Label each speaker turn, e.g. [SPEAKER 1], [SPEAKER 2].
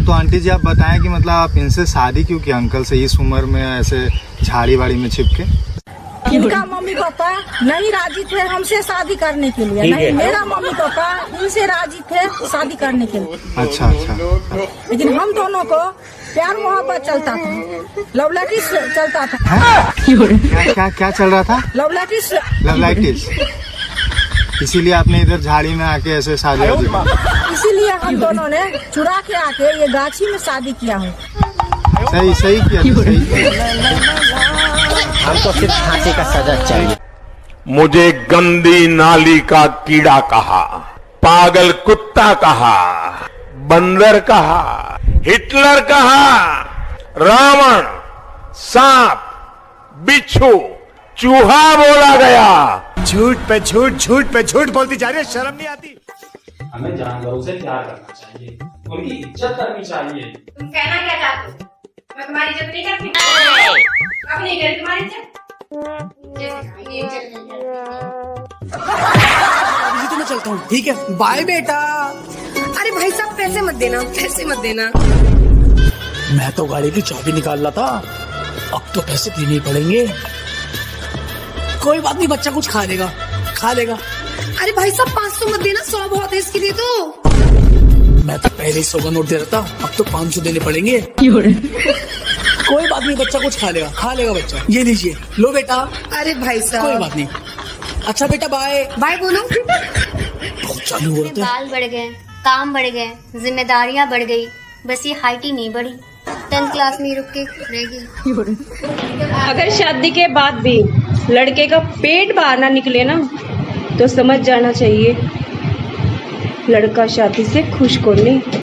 [SPEAKER 1] तो आंटी जी आप बताएं कि मतलब आप इनसे शादी क्यों की अंकल से इस उम्र में ऐसे झाड़ी वाड़ी में छिपके?
[SPEAKER 2] इनका मम्मी पापा नहीं राजी थे हमसे शादी करने के लिए, नहीं मेरा मम्मी पापा इनसे राजी थे शादी करने के लिए।
[SPEAKER 1] अच्छा अच्छा।
[SPEAKER 2] लेकिन हम दोनों को प्यार मोहब्बत चलता था, लव लैटिस चलता था।
[SPEAKER 1] क्या क्या चल रहा था?
[SPEAKER 2] Love lattice.
[SPEAKER 1] लव लाइटिस। इसीलिए आपने इधर झाड़ी में आके ऐसे शादी की?
[SPEAKER 2] इसीलिए हम दोनों ने चुरा के आके ये गाछी में शादी किया हूँ।
[SPEAKER 1] सही सही किया, सही किया।
[SPEAKER 3] हमको सिर्फ फांसी का सजा चाहिए।
[SPEAKER 4] मुझे गंदी नाली का कीड़ा कहा, पागल कुत्ता कहा, बंदर कहा, हिटलर कहा, रावण, सांप, बिच्छू, चूहा बोला गया।
[SPEAKER 5] झूठ पे झूठ, झूठ पे झूठ बोलती जा रही है, शर्म नहीं आती?
[SPEAKER 6] हमें जानवरों से प्यार करना चाहिए, उनकी इज्जत करनी चाहिए।
[SPEAKER 7] तुम कहना क्या चाहते हो? मैं तुम्हारी इज्जत नहीं करती। अब नहीं करी तुम्हारी इज्जत।
[SPEAKER 5] तो मैं चलता हूँ, ठीक है, बाय बेटा।
[SPEAKER 7] अरे भाई साहब पैसे मत देना, पैसे मत देना।
[SPEAKER 5] मैं तो गाड़ी की चाबी निकाल रहा था, अब तो पैसे देने ही पड़ेंगे। कोई बात नहीं, बच्चा कुछ खा लेगा, खा लेगा।
[SPEAKER 7] अरे भाई साहब 500 मत देना, 100 बहुत है इसके लिए तो।
[SPEAKER 5] मैं तो पहले ही 100 का नोट दे रहा था, अब तो 500 देने पड़ेंगे। कोई बात नहीं, बच्चा कुछ खा लेगा बच्चा। ये लीजिए, लो बेटा।
[SPEAKER 7] अरे भाई साहब
[SPEAKER 5] कोई बात नहीं। अच्छा बेटा बाय
[SPEAKER 7] बाय बोलो।
[SPEAKER 5] बहुत चालू हो रहा था।
[SPEAKER 8] बाल बढ़ गए, काम बढ़ गए, जिम्मेदारियां बढ़ गई, बस ये हाइट ही नहीं बढ़ी। 10th क्लास में रुक के रह गई।
[SPEAKER 9] अगर शादी के बाद भी लड़के का पेट बाहर ना निकले ना, तो समझ जाना चाहिए लड़का शादी से खुश को नहीं।